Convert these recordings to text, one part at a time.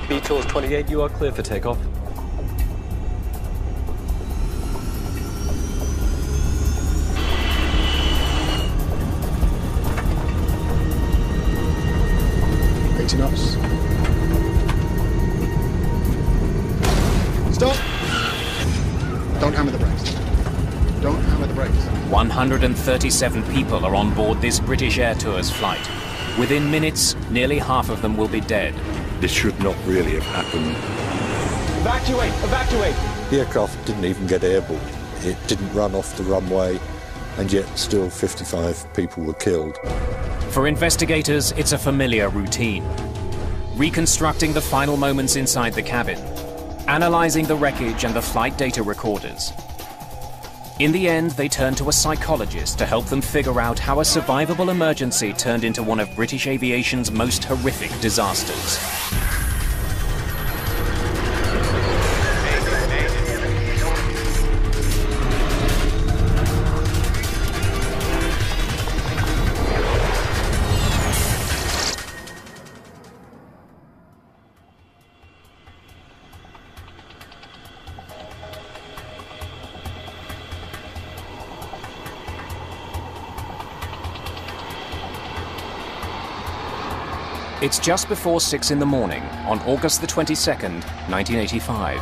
Beatles 28, you are clear for takeoff. Knots. Stop! Don't hammer the brakes. Don't hammer the brakes. 137 people are on board this British Air Tours flight. Within minutes, nearly half of them will be dead. This should not really have happened. Evacuate! Evacuate! The aircraft didn't even get airborne. It didn't run off the runway, and yet still 55 people were killed. For investigators, it's a familiar routine. Reconstructing the final moments inside the cabin, analyzing the wreckage and the flight data recorders. In the end, they turn to a psychologist to help them figure out how a survivable emergency turned into one of British aviation's most horrific disasters. It's just before 6 in the morning on August the 22nd, 1985.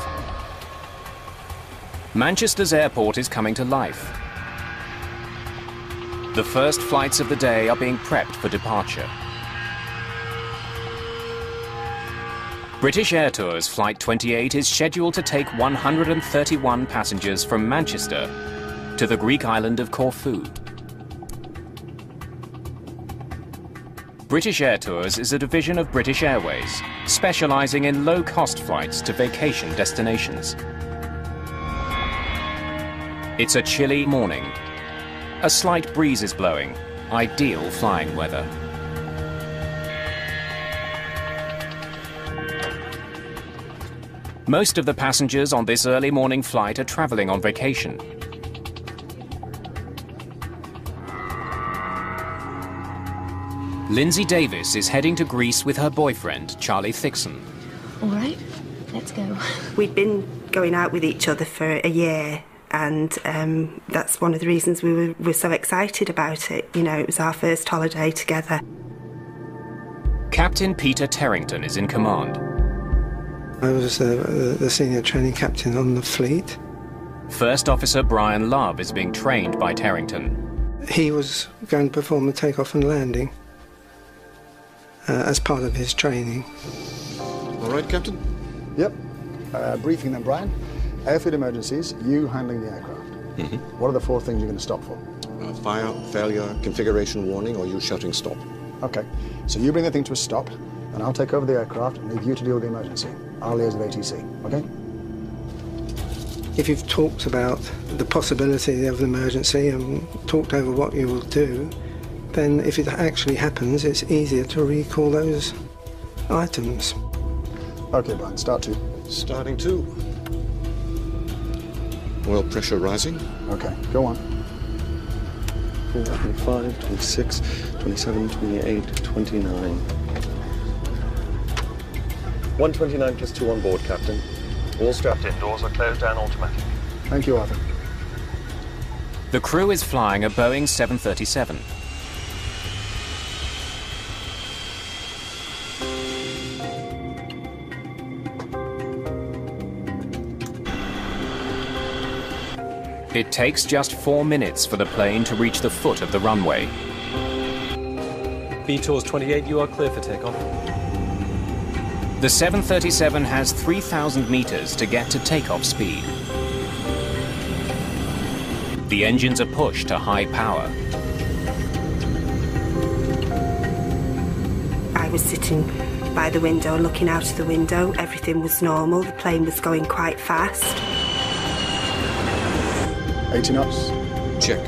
Manchester's airport is coming to life. The first flights of the day are being prepped for departure. British Air Tours Flight 28 is scheduled to take 131 passengers from Manchester to the Greek island of Corfu. British Air Tours is a division of British Airways, specializing in low-cost flights to vacation destinations. It's a chilly morning. A slight breeze is blowing, ideal flying weather. Most of the passengers on this early morning flight are traveling on vacation. Lindsay Davis is heading to Greece with her boyfriend, Charlie Thixon. All right, let's go. We'd been going out with each other for a year, and that's one of the reasons we were so excited about it. You know, it was our first holiday together. Captain Peter Terrington is in command. I was the senior training captain on the fleet. First Officer Brian Love is being trained by Terrington. He was going to perform the takeoff and landing as part of his training. All right, Captain? Yep. Briefing then, Brian. Airfield emergencies, you handling the aircraft. What are the 4 things you're going to stop for? Fire, failure, configuration warning, or you shouting stop. Okay, so you bring the thing to a stop, and I'll take over the aircraft and leave you to deal with the emergency. I'll liaise with ATC, okay? If you've talked about the possibility of an emergency and talked over what you will do, then if it actually happens, it's easier to recall those items. Okay, Brian, start 2. Starting 2. Oil pressure rising. Okay, go on. 25, 26, 27, 28, 29. 129 plus 2 on board, Captain. All strapped in, doors are closed and automatic. Thank you, Arthur. The crew is flying a Boeing 737. It takes just 4 minutes for the plane to reach the foot of the runway. Beatles 28, you are clear for takeoff. The 737 has 3,000 meters to get to takeoff speed. The engines are pushed to high power. I was sitting by the window, looking out of the window. Everything was normal. The plane was going quite fast. 80 knots. Check.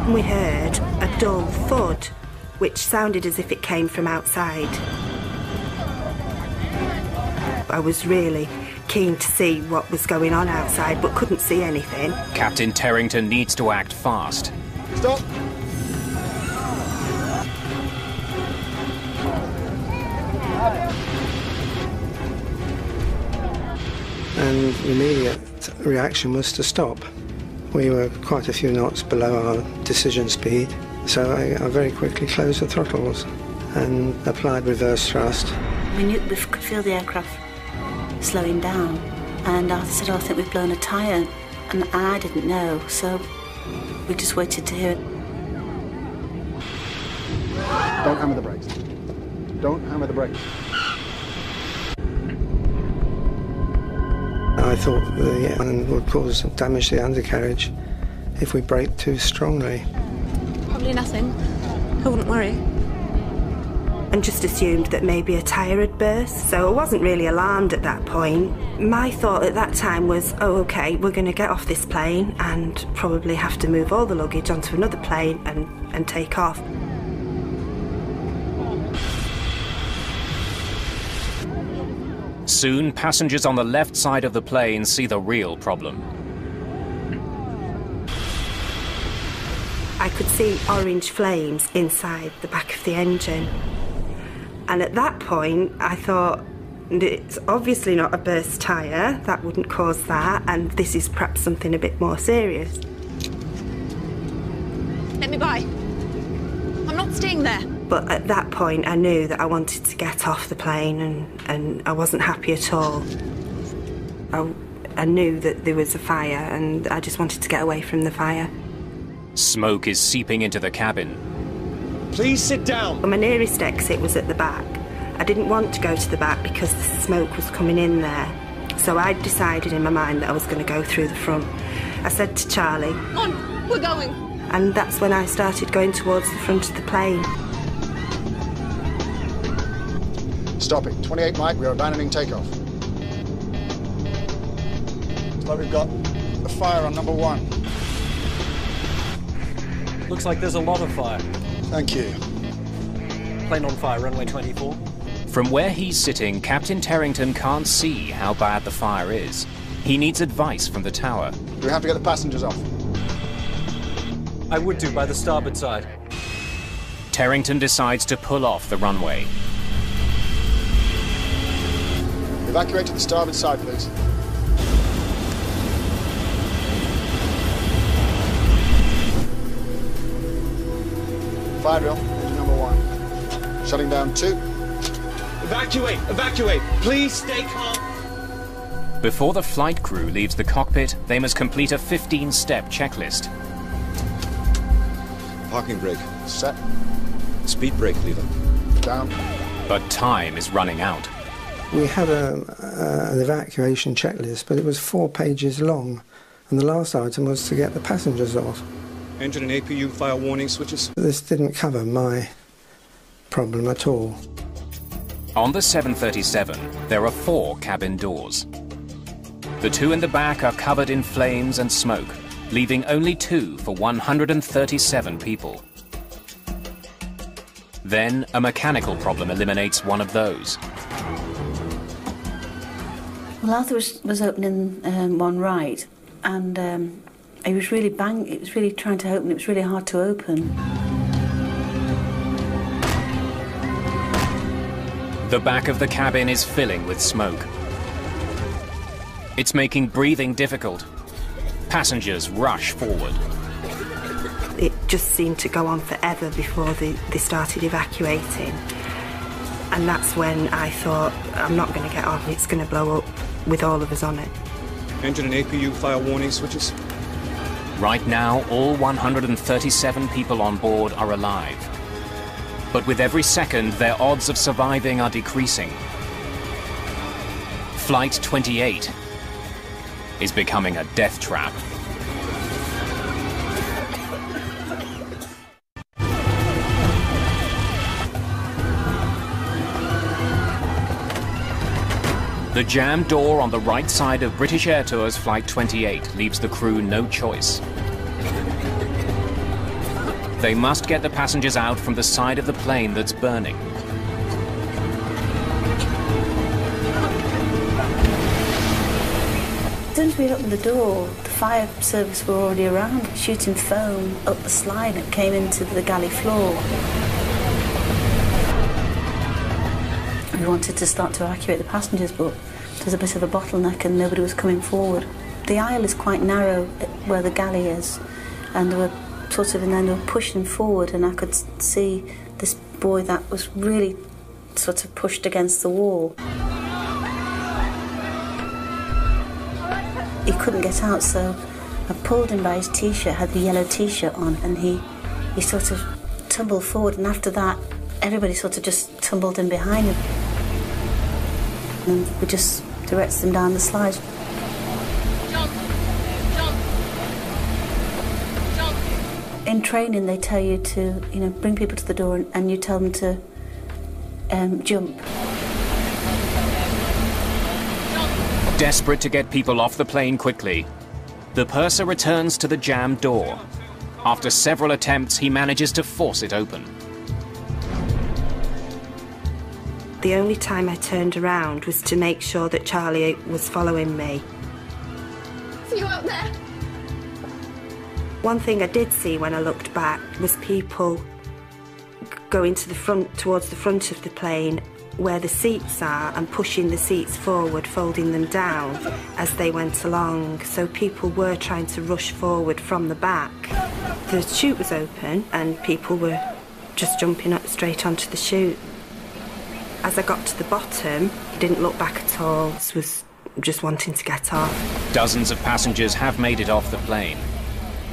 We heard a dull thud, which sounded as if it came from outside. I was really keen to see what was going on outside, but couldn't see anything. Captain Terrington needs to act fast. Stop! And the immediate reaction was to stop. We were quite a few knots below our decision speed, so I very quickly closed the throttles and applied reverse thrust. We could feel the aircraft slowing down, and Arthur said, "Oh, I think we've blown a tyre," and I didn't know, so we just waited to hear it. Don't hammer the brakes. Don't hammer the brakes. I thought the engine would cause damage to the undercarriage if we braked too strongly. Probably nothing. I wouldn't worry. And just assumed that maybe a tyre had burst, so I wasn't really alarmed at that point. My thought at that time was, oh, okay, we're going to get off this plane and probably have to move all the luggage onto another plane and take off. Soon, passengers on the left side of the plane see the real problem. I could see orange flames inside the back of the engine. And at that point, I thought, it's obviously not a burst tyre, that wouldn't cause that, and this is perhaps something a bit more serious. Let me by. I'm not staying there. But at that point, I knew that I wanted to get off the plane, and I wasn't happy at all. I knew that there was a fire, and I just wanted to get away from the fire. Smoke is seeping into the cabin. Please sit down. My nearest exit was at the back. I didn't want to go to the back because the smoke was coming in there. So I decided in my mind that I was going to go through the front. I said to Charlie, On, we're going. And that's when I started going towards the front of the plane. Stop it. 28 Mike, we are abandoning takeoff. So we've got a fire on number 1. Looks like there's a lot of fire. Thank you. Plane on fire, runway 24. From where he's sitting, Captain Terrington can't see how bad the fire is. He needs advice from the tower. We have to get the passengers off. I would do by the starboard side. Terrington decides to pull off the runway. Evacuate to the starboard side, please. Fire drill, engine number 1. Shutting down 2. Evacuate! Evacuate! Please stay calm. Before the flight crew leaves the cockpit, they must complete a 15-step checklist. Parking brake. Set. Speed brake lever. Down. But time is running out. We had an evacuation checklist, but it was 4 pages long, and the last item was to get the passengers off. Engine and APU fire warning switches. This didn't cover my problem at all. On the 737, there are 4 cabin doors. The 2 in the back are covered in flames and smoke, leaving only 2 for 137 people. Then, a mechanical problem eliminates one of those. Well, Arthur was opening one right, and he was really it was really trying to open, it was really hard to open. The back of the cabin is filling with smoke. It's making breathing difficult. Passengers rush forward. It just seemed to go on forever before they started evacuating. And that's when I thought, I'm not going to get on, it's going to blow up with all of us on it. Engine and APU fire warning switches. Right now, all 137 people on board are alive. But with every second, their odds of surviving are decreasing. Flight 28 is becoming a death trap. The jammed door on the right side of British Air Tours Flight 28 leaves the crew no choice. They must get the passengers out from the side of the plane that's burning. The soon as we opened the door, the fire service were already around, shooting foam up the slide that came into the galley floor. We wanted to start to evacuate the passengers, but there's a bit of a bottleneck and nobody was coming forward. The aisle is quite narrow where the galley is, and they were and then they were pushing forward, and I could see this boy that was really sort of pushed against the wall. He couldn't get out, so I pulled him by his t-shirt, had the yellow t-shirt on, and he sort of tumbled forward, and after that everybody sort of just tumbled in behind him. And we just directed him down the slide. In training, they tell you to, bring people to the door, and you tell them to jump. Desperate to get people off the plane quickly, the purser returns to the jammed door. After several attempts, he manages to force it open. The only time I turned around was to make sure that Charlie was following me. See you out there. One thing I did see when I looked back was people going to the front, towards the front of the plane where the seats are, and pushing the seats forward, folding them down as they went along. So people were trying to rush forward from the back. The chute was open and people were just jumping up straight onto the chute. As I got to the bottom, I didn't look back at all. I was just wanting to get off. Dozens of passengers have made it off the plane,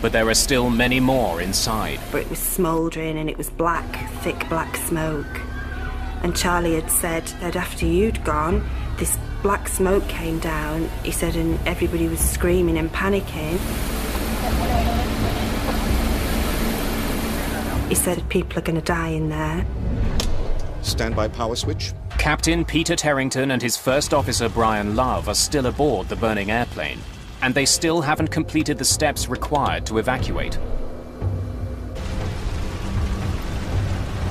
but there are still many more inside. But it was smouldering and it was black, thick black smoke. And Charlie had said that after you'd gone, this black smoke came down, he said, and everybody was screaming and panicking. He said, people are going to die in there. Standby power switch. Captain Peter Terrington and his first officer Brian Love are still aboard the burning airplane, and they still haven't completed the steps required to evacuate.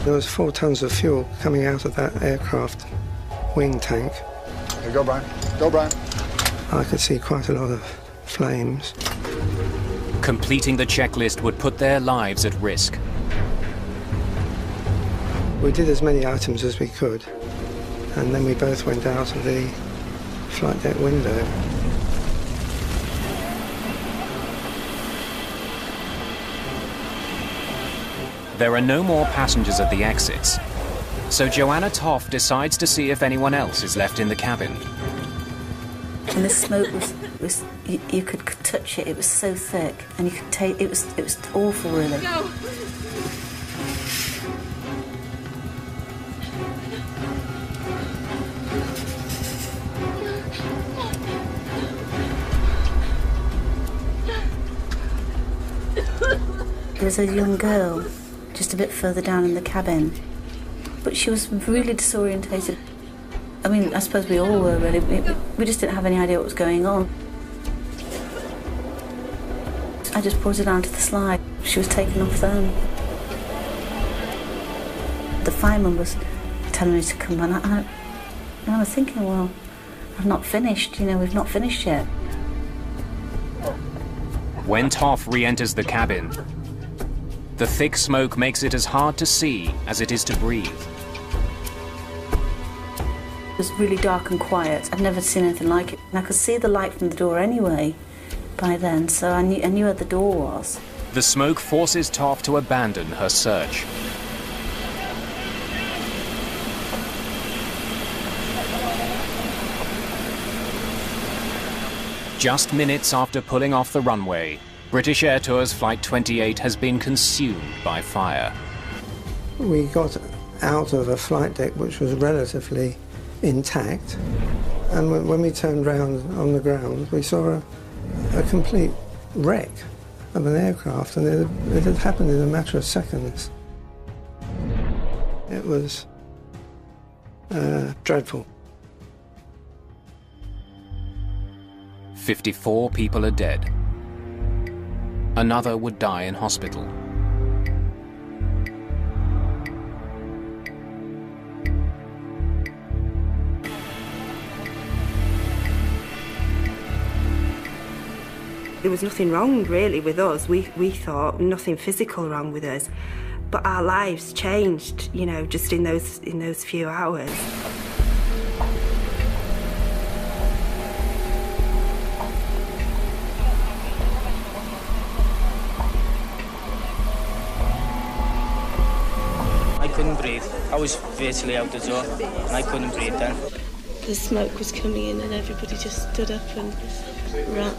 There was 4 tons of fuel coming out of that aircraft wing tank. Okay, go Brian. Go Brian. I could see quite a lot of flames. Completing the checklist would put their lives at risk. We did as many items as we could, and then we both went out of the flight deck window. There are no more passengers at the exits, so Joanna Toff decides to see if anyone else is left in the cabin. And the smoke was you could touch it. It was so thick, and you could take it was awful, really. No. There was a young girl just a bit further down in the cabin, but she was really disorientated. I mean, I suppose we all were, really. We just didn't have any idea what was going on. I just brought her down to the slide. She was taken off then. The fireman was telling me to come, and I was thinking, well, I've not finished, we've not finished yet. When Toff re-enters the cabin, the thick smoke makes it as hard to see as it is to breathe. It was really dark and quiet. I'd never seen anything like it. And I could see the light from the door anyway by then, so I knew where the door was. The smoke forces Toff to abandon her search. Just minutes after pulling off the runway, British Air Tours Flight 28 has been consumed by fire. We got out of a flight deck which was relatively intact, and when we turned round on the ground, we saw a complete wreck of an aircraft, and it had happened in a matter of seconds. It was dreadful. 54 people are dead. Another would die in hospital. There was nothing wrong really with us. We thought nothing physical wrong with us, but our lives changed, you know, just in those few hours. I couldn't breathe. I was virtually out the door, and I couldn't breathe then. The smoke was coming in and everybody just stood up and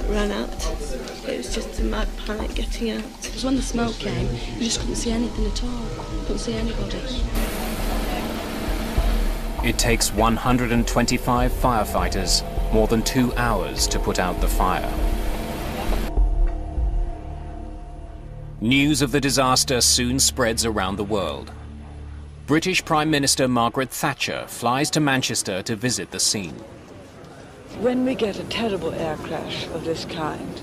ran out. It was just a mad panic getting out. It was when the smoke came, you just couldn't see anything at all. Couldn't see anybody. It takes 125 firefighters more than 2 hours to put out the fire. News of the disaster soon spreads around the world. British Prime Minister Margaret Thatcher flies to Manchester to visit the scene. When we get a terrible air crash of this kind,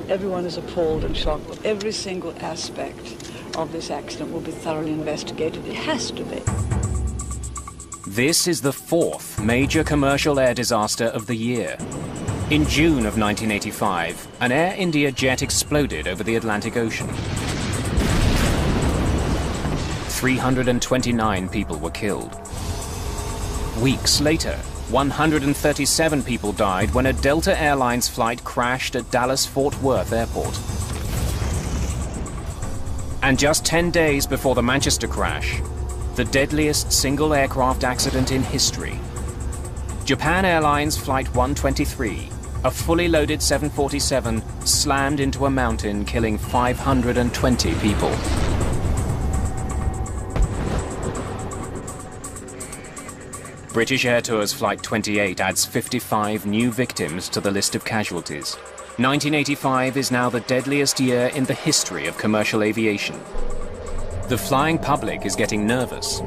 everyone is appalled and shocked, but every single aspect of this accident will be thoroughly investigated. It has to be. This is the 4th major commercial air disaster of the year. In June of 1985, an Air India jet exploded over the Atlantic Ocean. 329 people were killed. Weeks later, 137 people died when a Delta Airlines flight crashed at Dallas-Fort Worth Airport. And just 10 days before the Manchester crash, the deadliest single aircraft accident in history. Japan Airlines Flight 123, a fully loaded 747, slammed into a mountain, killing 520 people. British Air Tours Flight 28 adds 55 new victims to the list of casualties. 1985 is now the deadliest year in the history of commercial aviation. The flying public is getting nervous.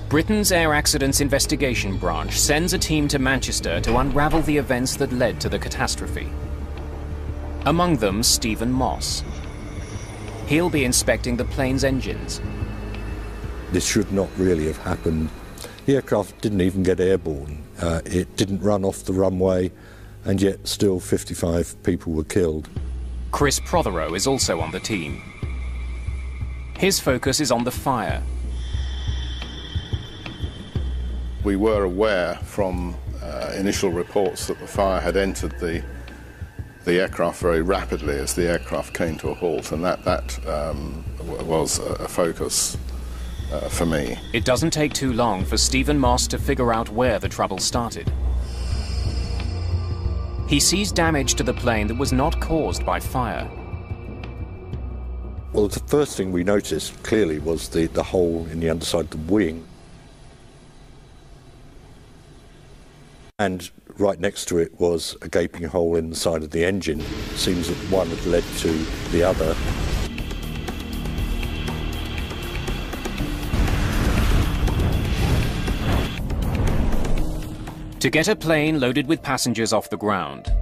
Britain's Air Accidents Investigation Branch sends a team to Manchester to unravel the events that led to the catastrophe. Among them, Stephen Moss. He'll be inspecting the plane's engines. This should not really have happened. The aircraft didn't even get airborne. It didn't run off the runway, and yet still 55 people were killed. Chris Prothero is also on the team. His focus is on the fire. We were aware from initial reports that the fire had entered the aircraft very rapidly as the aircraft came to a halt, and that was a focus for me. It doesn't take too long for Stephen Moss to figure out where the trouble started. He sees damage to the plane that was not caused by fire. Well, the first thing we noticed clearly was the hole in the underside of the wing. And right next to it was a gaping hole in the side of the engine. It seems that one had led to the other. To get a plane loaded with passengers off the ground,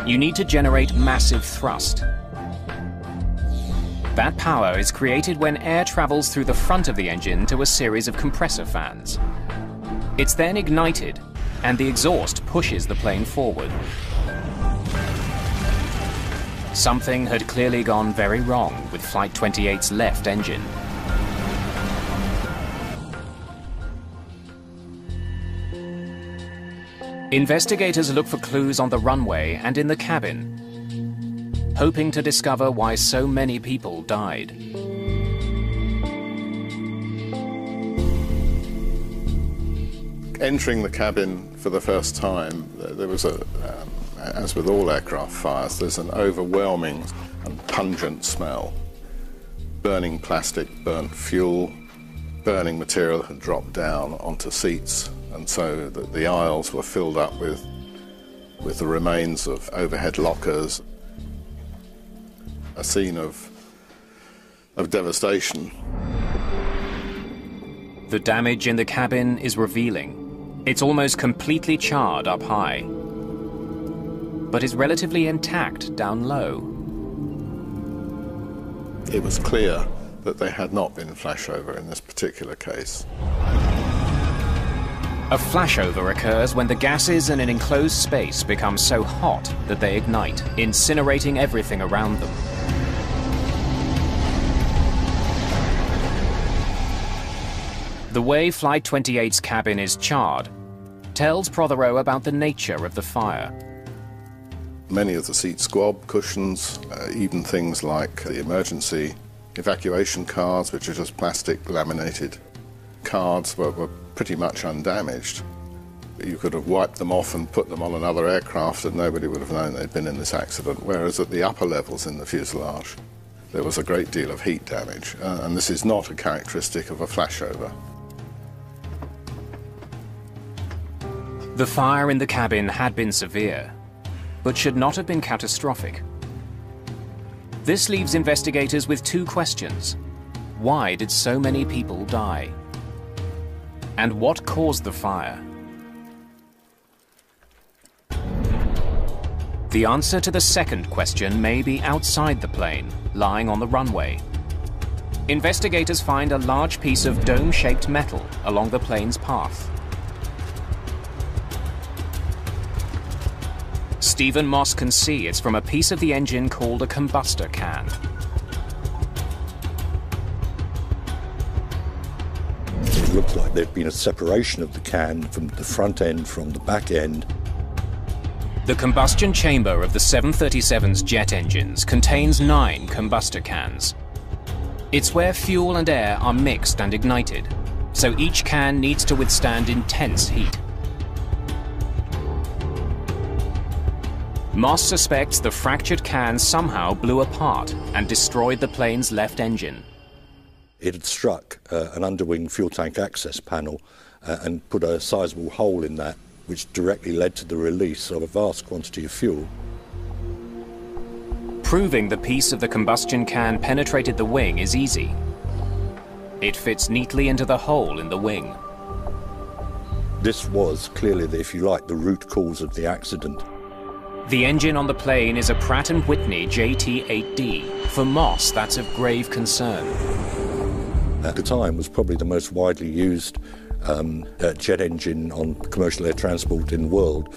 you need to generate massive thrust. That power is created when air travels through the front of the engine to a series of compressor fans. It's then ignited, and the exhaust pushes the plane forward. Something had clearly gone very wrong with Flight 28's left engine. Investigators look for clues on the runway and in the cabin, hoping to discover why so many people died. Entering the cabin for the first time, there was as with all aircraft fires, there's an overwhelming and pungent smell. Burning plastic, burnt fuel, burning material had dropped down onto seats, and so the aisles were filled up with the remains of overhead lockers. A scene of devastation. The damage in the cabin is revealing. It's almost completely charred up high, but is relatively intact down low. It was clear that there had not been flashover in this particular case. A flashover occurs when the gases in an enclosed space become so hot that they ignite, incinerating everything around them. The way Flight 28's cabin is charred tells Prothero about the nature of the fire. Many of the seat squab, cushions, even things like the emergency evacuation cards, which are just plastic laminated cards, were pretty much undamaged. You could have wiped them off and put them on another aircraft and nobody would have known they'd been in this accident, whereas at the upper levels in the fuselage there was a great deal of heat damage, and this is not a characteristic of a flashover. The fire in the cabin had been severe, but should not have been catastrophic. This leaves investigators with two questions. Why did so many people die? And what caused the fire? The answer to the second question may be outside the plane, lying on the runway. Investigators find a large piece of dome-shaped metal along the plane's path. Stephen Moss can see it's from a piece of the engine called a combustor can. It looks like there'd been a separation of the can from the front end from the back end. The combustion chamber of the 737's jet engines contains 9 combustor cans. It's where fuel and air are mixed and ignited, so each can needs to withstand intense heat. Moss suspects the fractured can somehow blew apart and destroyed the plane's left engine. It had struck an underwing fuel tank access panel and put a sizable hole in that, which directly led to the release of a vast quantity of fuel. Proving the piece of the combustion can penetrated the wing is easy. It fits neatly into the hole in the wing. This was clearly, if you like, the root cause of the accident. The engine on the plane is a Pratt & Whitney JT8D. For Moss, that's of grave concern. At the time, was probably the most widely used jet engine on commercial air transport in the world.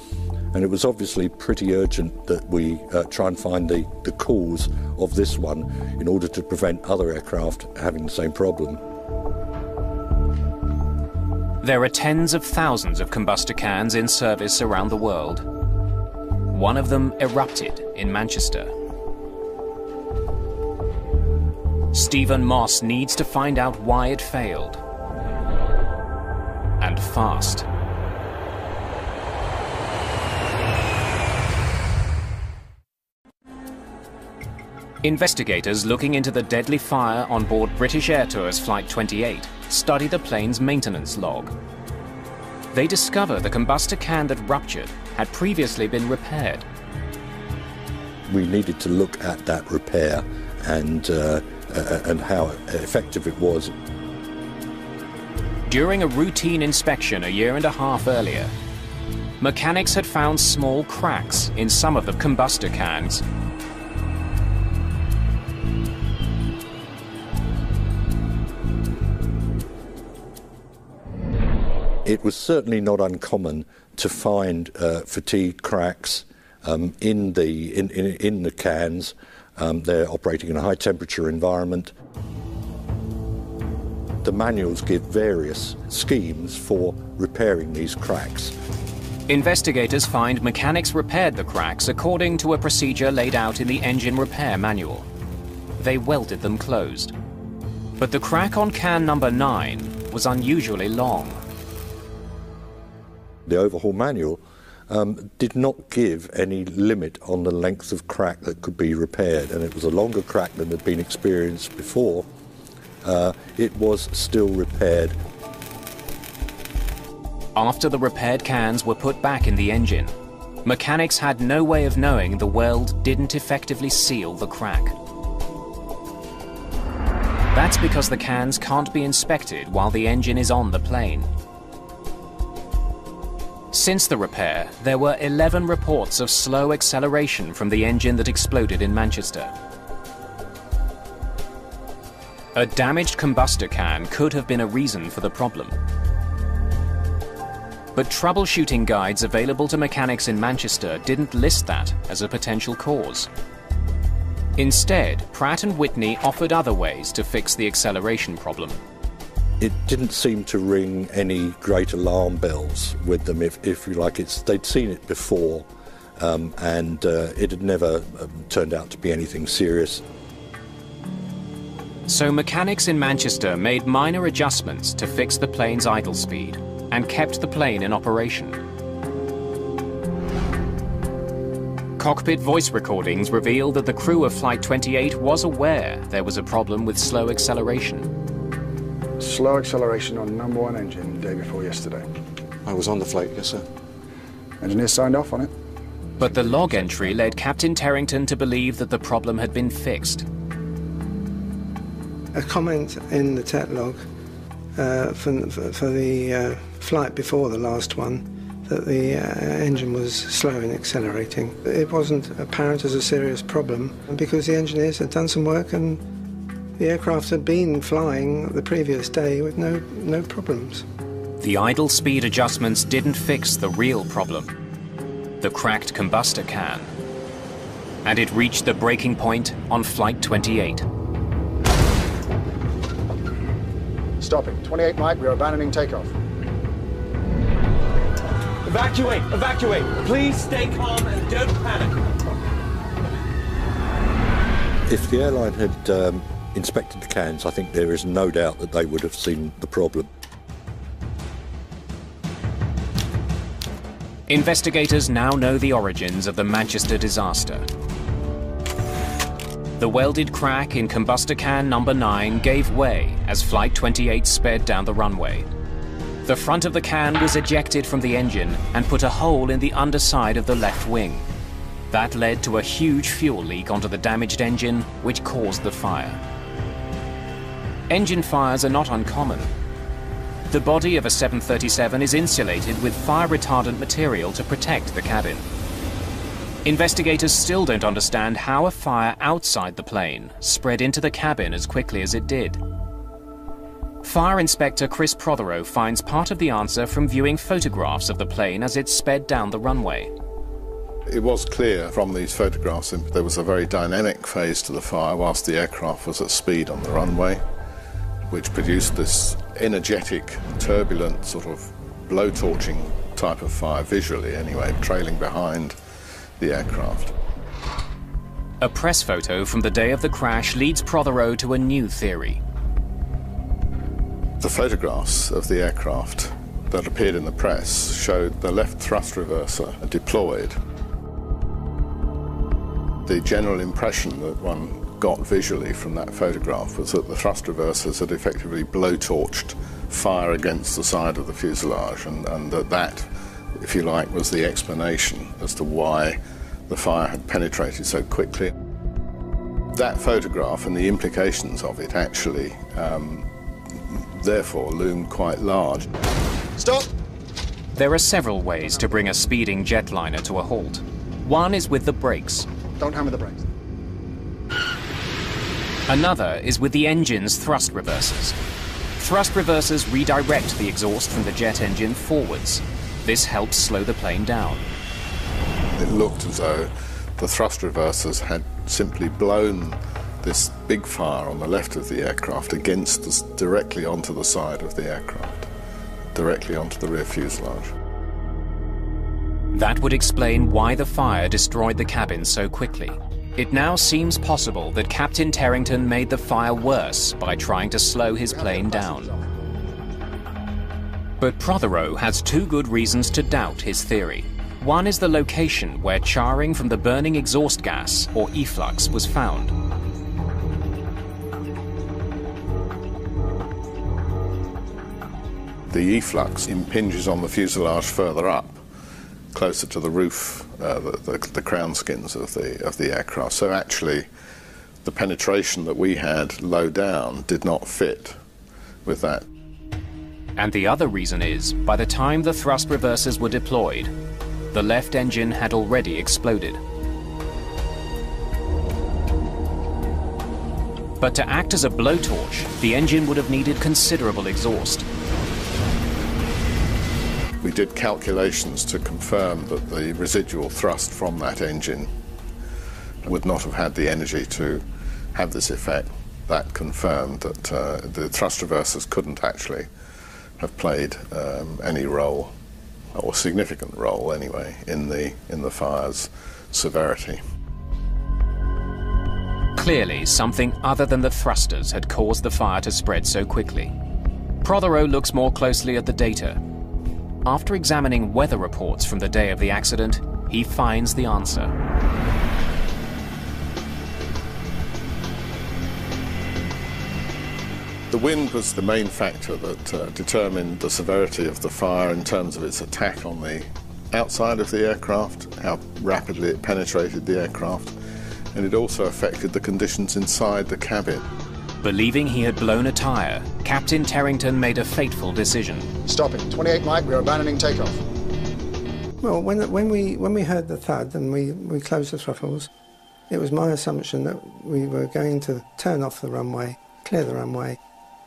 And it was obviously pretty urgent that we try and find the cause of this one in order to prevent other aircraft having the same problem. There are tens of thousands of combustor cans in service around the world. One of them erupted in Manchester. Stephen Moss needs to find out why it failed. And fast. Investigators looking into the deadly fire on board British Air Tour's Flight 28 study the plane's maintenance log. They discover the combustor can that ruptured had previously been repaired. We needed to look at that repair and how effective it was. During a routine inspection a year and a half earlier, mechanics had found small cracks in some of the combustor cans. It was certainly not uncommon to find fatigue cracks in the cans. They're operating in a high temperature environment. The manuals give various schemes for repairing these cracks. Investigators find mechanics repaired the cracks according to a procedure laid out in the engine repair manual. They welded them closed. But the crack on can number 9 was unusually long. The overhaul manual did not give any limit on the length of crack that could be repaired, and it was a longer crack than had been experienced before. It was still repaired. After the repaired cans were put back in the engine, mechanics had no way of knowing the weld didn't effectively seal the crack. That's because the cans can't be inspected while the engine is on the plane. Since the repair, there were 11 reports of slow acceleration from the engine that exploded in Manchester. A damaged combustor can could have been a reason for the problem. But troubleshooting guides available to mechanics in Manchester didn't list that as a potential cause. Instead, Pratt & Whitney offered other ways to fix the acceleration problem. It didn't seem to ring any great alarm bells with them, if you like. They'd seen it before, and it had never turned out to be anything serious. So mechanics in Manchester made minor adjustments to fix the plane's idle speed and kept the plane in operation. Cockpit voice recordings revealed that the crew of Flight 28 was aware there was a problem with slow acceleration. Slow acceleration on number 1 engine day before yesterday. I was on the flight, yes, sir. Engineers signed off on it. But the log entry led Captain Terrington to believe that the problem had been fixed. A comment in the tech log for the flight before the last one, that the engine was slow in accelerating. It wasn't apparent as a serious problem because the engineers had done some work and the aircraft had been flying the previous day with no problems. The idle speed adjustments didn't fix the real problem, the cracked combustor can. And it reached the breaking point on Flight 28. Stopping. 28 Mike, we are abandoning takeoff. Evacuate! Evacuate! Please stay calm and don't panic. If the airline had inspected the cans, I think there is no doubt that they would have seen the problem. Investigators now know the origins of the Manchester disaster. The welded crack in combustor can number 9 gave way as Flight 28 sped down the runway. The front of the can was ejected from the engine and put a hole in the underside of the left wing. That led to a huge fuel leak onto the damaged engine, which caused the fire. Engine fires are not uncommon. The body of a 737 is insulated with fire-retardant material to protect the cabin. Investigators still don't understand how a fire outside the plane spread into the cabin as quickly as it did. Fire Inspector Chris Prothero finds part of the answer from viewing photographs of the plane as it sped down the runway. It was clear from these photographs that there was a very dynamic phase to the fire whilst the aircraft was at speed on the runway, which produced this energetic, turbulent, sort of blowtorching type of fire, visually anyway, trailing behind the aircraft. A press photo from the day of the crash leads Prothero to a new theory. The photographs of the aircraft that appeared in the press showed the left thrust reverser deployed. The general impression that one got visually from that photograph was that the thrust reversers had effectively blowtorched fire against the side of the fuselage, and that, if you like, was the explanation as to why the fire had penetrated so quickly. That photograph and the implications of it actually therefore loomed quite large. Stop! There are several ways to bring a speeding jetliner to a halt. One is with the brakes. Don't hammer the brakes. Another is with the engine's thrust reversers. Thrust reversers redirect the exhaust from the jet engine forwards. This helps slow the plane down. It looked as though the thrust reversers had simply blown this big fire on the left of the aircraft directly onto the side of the aircraft, directly onto the rear fuselage. That would explain why the fire destroyed the cabin so quickly. It now seems possible that Captain Terrington made the fire worse by trying to slow his plane down. But Prothero has two good reasons to doubt his theory. One is the location where charring from the burning exhaust gas, or efflux, was found. The efflux impinges on the fuselage further up, closer to the roof, the crown skins of the aircraft. So actually, the penetration that we had low down did not fit with that. And the other reason is, by the time the thrust reversers were deployed, the left engine had already exploded. But to act as a blowtorch, the engine would have needed considerable exhaust. We We did calculations to confirm that the residual thrust from that engine would not have had the energy to have this effect. That confirmed that the thrust reversers couldn't actually have played any role, or significant role anyway, in the fire's severity. Clearly, something other than the thrusters had caused the fire to spread so quickly. Prothero looks more closely at the data. After examining weather reports from the day of the accident, he finds the answer. The wind was the main factor that determined the severity of the fire in terms of its attack on the outside of the aircraft, how rapidly it penetrated the aircraft, and it also affected the conditions inside the cabin. Believing he had blown a tyre, Captain Terrington made a fateful decision. Stopping. 28 Mike, we are abandoning takeoff. Well, when we heard the thud and we closed the throttles, it was my assumption that we were going to turn off the runway, clear the runway,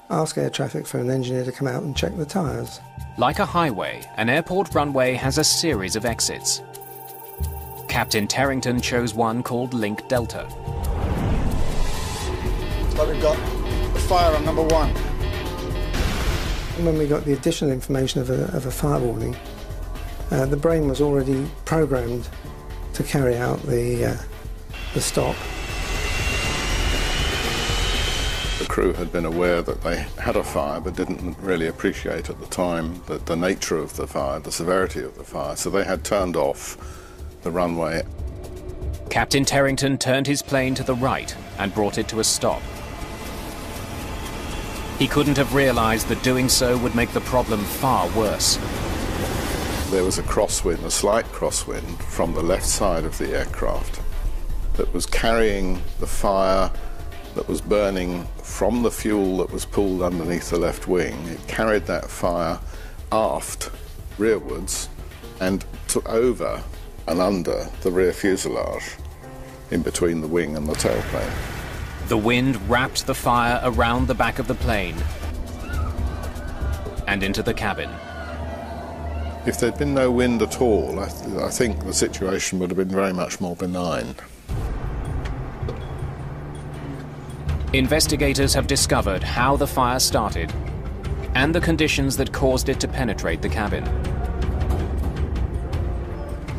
ask air traffic for an engineer to come out and check the tyres. Like a highway, an airport runway has a series of exits. Captain Terrington chose one called Link Delta. So we've got a fire on number 1. When we got the additional information of a fire warning, the brain was already programmed to carry out the stop. The crew had been aware that they had a fire but didn't really appreciate at the time the nature of the fire, the severity of the fire, so they had turned off the runway. Captain Terrington turned his plane to the right and brought it to a stop. He couldn't have realized that doing so would make the problem far worse. There was a crosswind, a slight crosswind, from the left side of the aircraft that was carrying the fire that was burning from the fuel that was pulled underneath the left wing. It carried that fire aft, rearwards, and took over and under the rear fuselage, in between the wing and the tailplane. The wind wrapped the fire around the back of the plane and into the cabin. If there'd been no wind at all, I think the situation would have been very much more benign. Investigators have discovered how the fire started and the conditions that caused it to penetrate the cabin.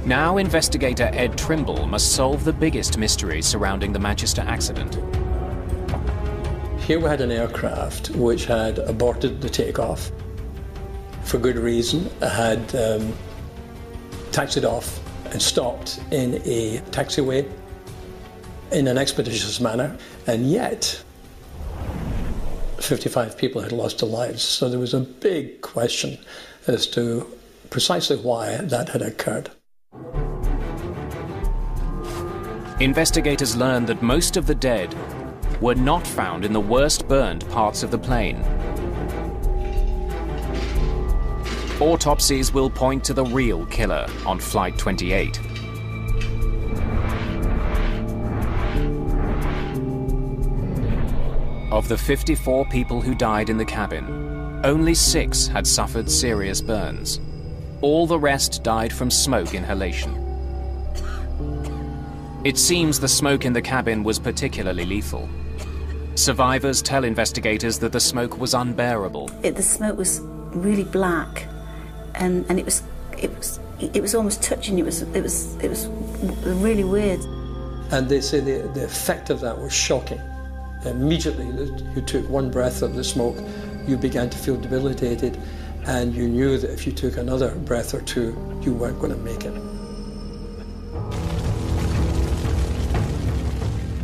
Now investigator Ed Trimble must solve the biggest mystery surrounding the Manchester accident. Here we had an aircraft which had aborted the takeoff for good reason, had taxied off and stopped in a taxiway in an expeditious manner, and yet 55 people had lost their lives. So there was a big question as to precisely why that had occurred. Investigators learned that most of the dead were not found in the worst burned parts of the plane. Autopsies will point to the real killer on Flight 28. Of the 54 people who died in the cabin, only 6 had suffered serious burns. All the rest died from smoke inhalation. It seems the smoke in the cabin was particularly lethal. Survivors tell investigators that the smoke was unbearable. The smoke was really black, and it was almost touching. It was really weird. And they say the effect of that was shocking. Immediately you took one breath of the smoke, you began to feel debilitated, and you knew that if you took another breath or two, you weren't going to make it.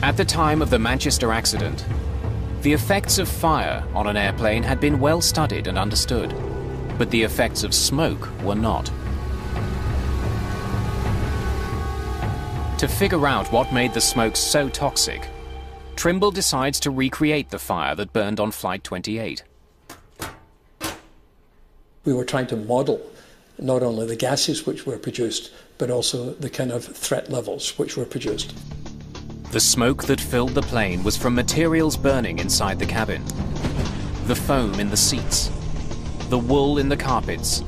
At the time of the Manchester accident, the effects of fire on an airplane had been well studied and understood, but the effects of smoke were not. To figure out what made the smoke so toxic, Trimble decides to recreate the fire that burned on Flight 28. We were trying to model not only the gases which were produced, but also the kind of threat levels which were produced. The smoke that filled the plane was from materials burning inside the cabin. The foam in the seats, the wool in the carpets,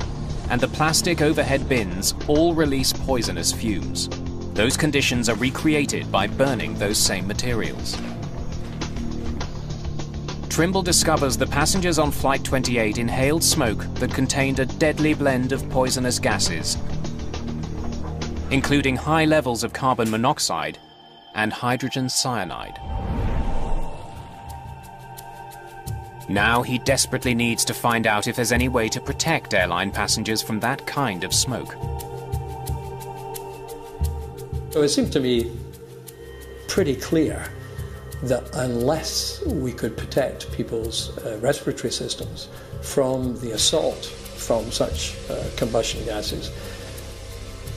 and the plastic overhead bins all release poisonous fumes. Those conditions are recreated by burning those same materials. Trimble discovers the passengers on Flight 28 inhaled smoke that contained a deadly blend of poisonous gases, including high levels of carbon monoxide and hydrogen cyanide. Now he desperately needs to find out if there's any way to protect airline passengers from that kind of smoke. So it seemed to me pretty clear that unless we could protect people's respiratory systems from the assault from such combustion gases,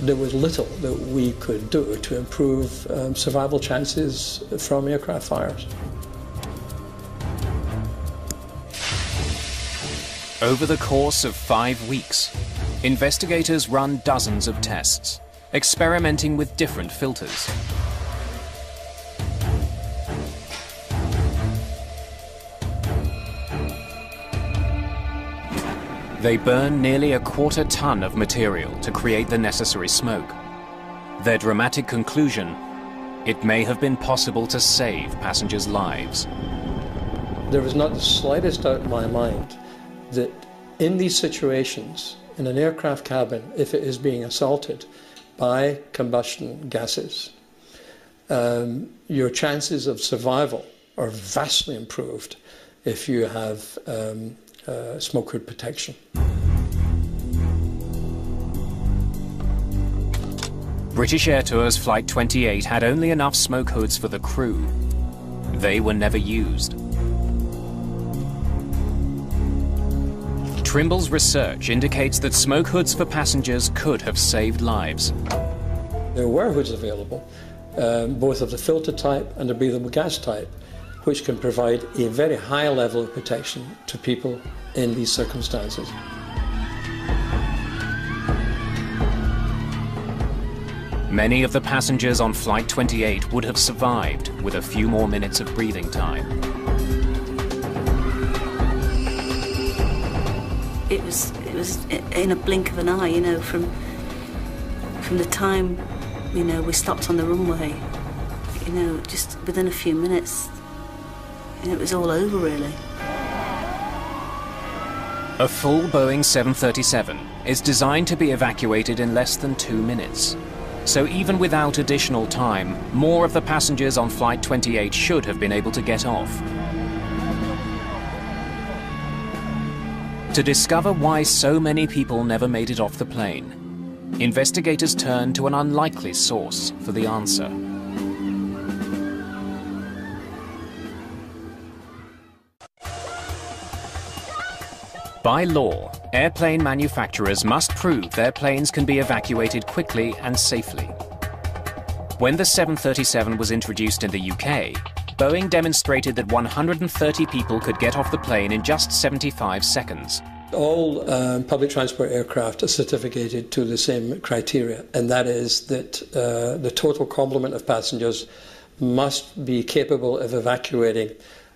there was little that we could do to improve survival chances from aircraft fires. Over the course of 5 weeks, investigators run dozens of tests, experimenting with different filters. They burn nearly a quarter ton of material to create the necessary smoke. Their dramatic conclusion: it may have been possible to save passengers' lives. There was not the slightest doubt in my mind that in these situations, in an aircraft cabin, if it is being assaulted by combustion gases, your chances of survival are vastly improved if you have smoke hood protection. British Air Tours Flight 28 had only enough smoke hoods for the crew. They were never used. Trimble's research indicates that smoke hoods for passengers could have saved lives. There were hoods available, both of the filter type and the breathable gas type, which can provide a very high level of protection to people in these circumstances. Many of the passengers on Flight 28 would have survived with a few more minutes of breathing time. It was in a blink of an eye, you know, from the time, you know, we stopped on the runway, you know, just within a few minutes, and it was all over, really. A full Boeing 737 is designed to be evacuated in less than 2 minutes. So even without additional time, more of the passengers on Flight 28 should have been able to get off. To discover why so many people never made it off the plane, investigators turned to an unlikely source for the answer. By law, airplane manufacturers must prove their planes can be evacuated quickly and safely. When the 737 was introduced in the UK, Boeing demonstrated that 130 people could get off the plane in just 75 seconds. All public transport aircraft are certificated to the same criteria, and that is that the total complement of passengers must be capable of evacuating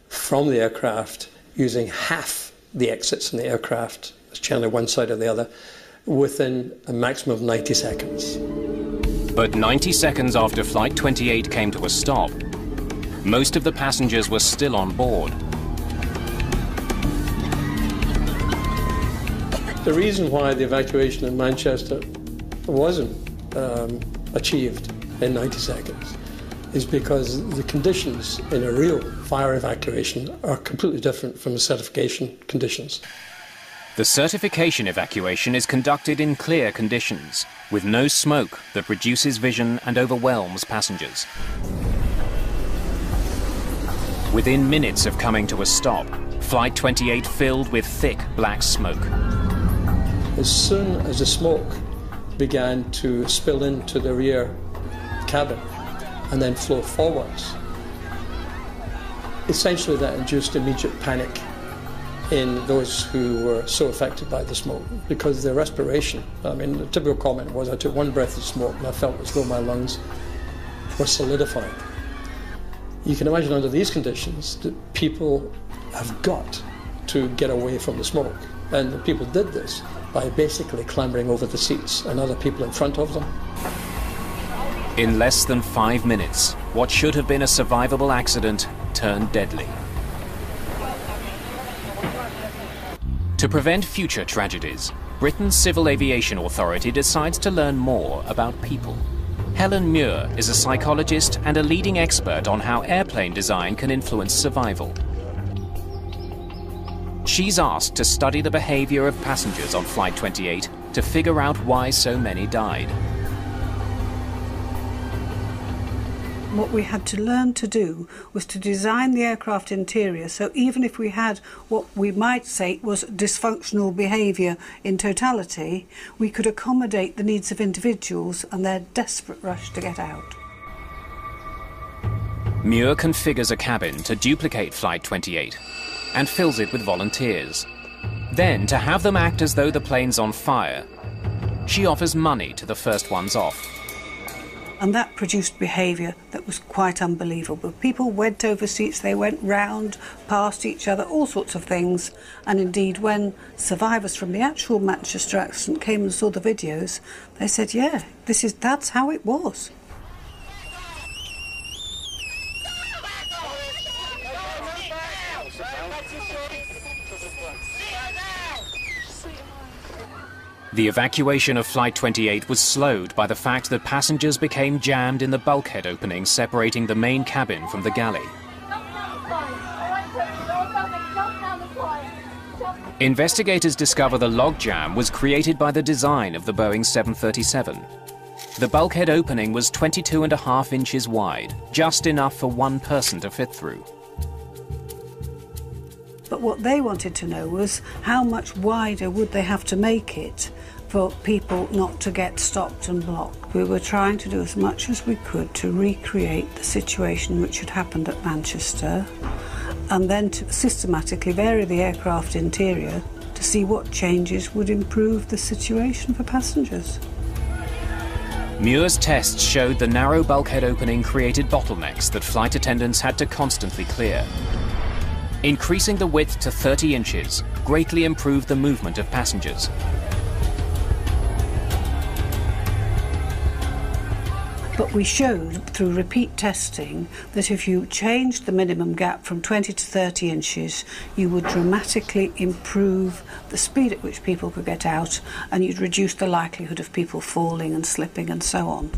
from the aircraft using half the exits in the aircraft, it's generally one side or the other, within a maximum of 90 seconds. But 90 seconds after Flight 28 came to a stop, most of the passengers were still on board. The reason why the evacuation in Manchester wasn't achieved in 90 seconds is because the conditions in a real fire evacuation are completely different from the certification conditions. The certification evacuation is conducted in clear conditions, with no smoke that reduces vision and overwhelms passengers. Within minutes of coming to a stop, Flight 28 filled with thick black smoke. As soon as the smoke began to spill into the rear cabin and then flow forwards, essentially that induced immediate panic in those who were so affected by the smoke, because their respiration, I mean, the typical comment was, I took one breath of smoke and I felt as though my lungs were solidifying. You can imagine under these conditions that people have got to get away from the smoke. And the people did this by basically clambering over the seats and other people in front of them. In less than 5 minutes, what should have been a survivable accident turned deadly. To prevent future tragedies, Britain's Civil Aviation Authority decides to learn more about people. Helen Muir is a psychologist and a leading expert on how airplane design can influence survival. She's asked to study the behavior of passengers on Flight 28 to figure out why so many died. What we had to learn to do was to design the aircraft interior so even if we had what we might say was dysfunctional behaviour in totality, we could accommodate the needs of individuals and their desperate rush to get out. Muir configures a cabin to duplicate Flight 28 and fills it with volunteers. Then, to have them act as though the plane's on fire, she offers money to the first ones off. And that produced behaviour that was quite unbelievable. People went over seats, they went round, past each other, all sorts of things. And indeed, when survivors from the actual Manchester accident came and saw the videos, they said, yeah, that's how it was. The evacuation of Flight 28 was slowed by the fact that passengers became jammed in the bulkhead opening separating the main cabin from the galley. Investigators discover the logjam was created by the design of the Boeing 737. The bulkhead opening was 22.5 inches wide, just enough for one person to fit through. But what they wanted to know was how much wider would they have to make it for people not to get stopped and blocked. We were trying to do as much as we could to recreate the situation which had happened at Manchester and then to systematically vary the aircraft interior to see what changes would improve the situation for passengers. Muir's tests showed the narrow bulkhead opening created bottlenecks that flight attendants had to constantly clear. Increasing the width to 30 inches greatly improved the movement of passengers. But we showed through repeat testing that if you changed the minimum gap from 20 to 30 inches, you would dramatically improve the speed at which people could get out and you'd reduce the likelihood of people falling and slipping and so on.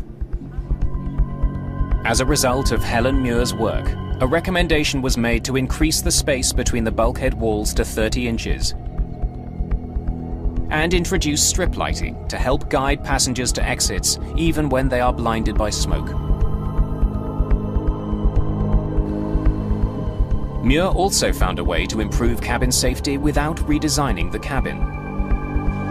As a result of Helen Muir's work, a recommendation was made to increase the space between the bulkhead walls to 30 inches and introduce strip lighting to help guide passengers to exits even when they are blinded by smoke. Muir also found a way to improve cabin safety without redesigning the cabin.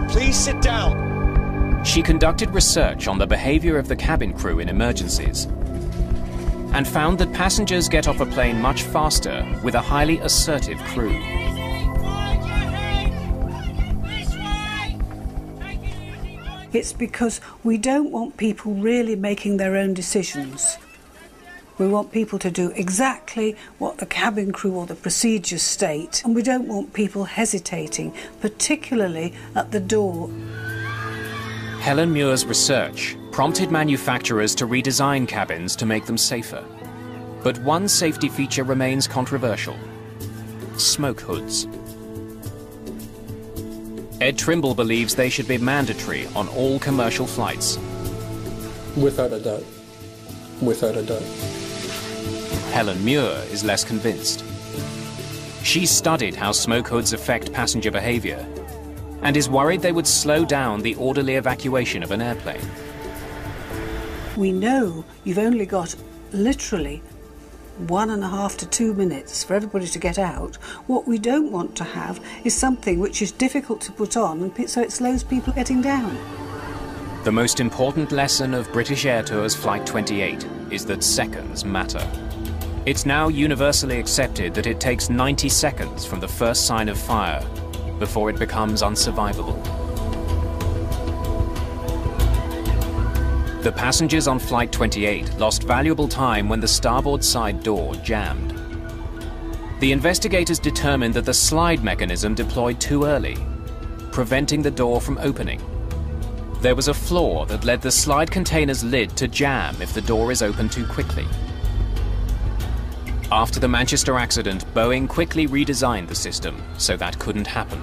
Please sit down. She conducted research on the behavior of the cabin crew in emergencies and found that passengers get off a plane much faster with a highly assertive crew. It's because we don't want people really making their own decisions. We want people to do exactly what the cabin crew or the procedures state, and we don't want people hesitating, particularly at the door. Helen Muir's research prompted manufacturers to redesign cabins to make them safer. But one safety feature remains controversial: smoke hoods. Ed Trimble believes they should be mandatory on all commercial flights. Without a doubt. Without a doubt. Helen Muir is less convinced. She studied how smoke hoods affect passenger behavior and is worried they would slow down the orderly evacuation of an airplane. We know you've only got literally 1.5 to 2 minutes for everybody to get out. What we don't want to have is something which is difficult to put on, and so it slows people getting down. The most important lesson of British Air Tours Flight 28 is that seconds matter. It's now universally accepted that it takes 90 seconds from the first sign of fire before it becomes unsurvivable. The passengers on Flight 28 lost valuable time when the starboard side door jammed. The investigators determined that the slide mechanism deployed too early, preventing the door from opening. There was a flaw that led the slide container's lid to jam if the door is opened too quickly. After the Manchester accident, Boeing quickly redesigned the system so that couldn't happen.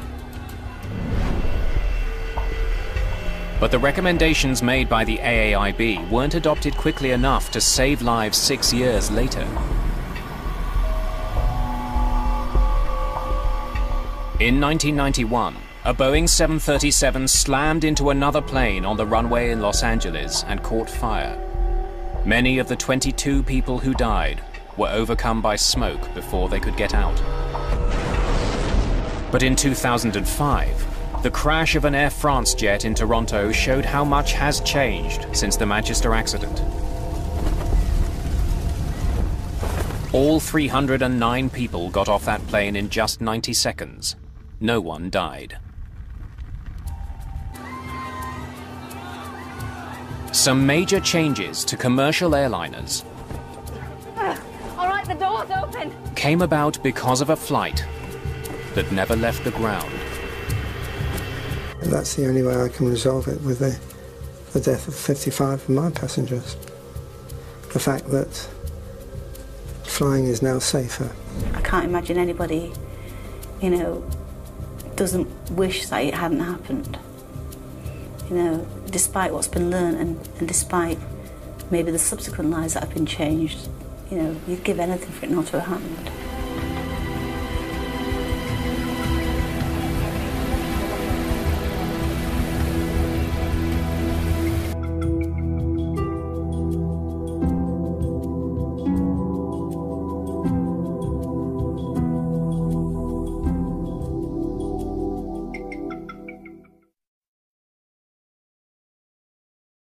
But the recommendations made by the AAIB weren't adopted quickly enough to save lives 6 years later. In 1991, a Boeing 737 slammed into another plane on the runway in Los Angeles and caught fire. Many of the 22 people who died were overcome by smoke before they could get out. But in 2005, the crash of an Air France jet in Toronto showed how much has changed since the Manchester accident. All 309 people got off that plane in just 90 seconds. No one died. Some major changes to commercial airliners All right, the door's open. came about because of a flight that never left the ground. And that's the only way I can resolve it with the death of 55 of my passengers. The fact that flying is now safer. I can't imagine anybody, you know, doesn't wish that it hadn't happened. You know, despite what's been learned and despite maybe the subsequent lives that have been changed, you know, you'd give anything for it not to have happened.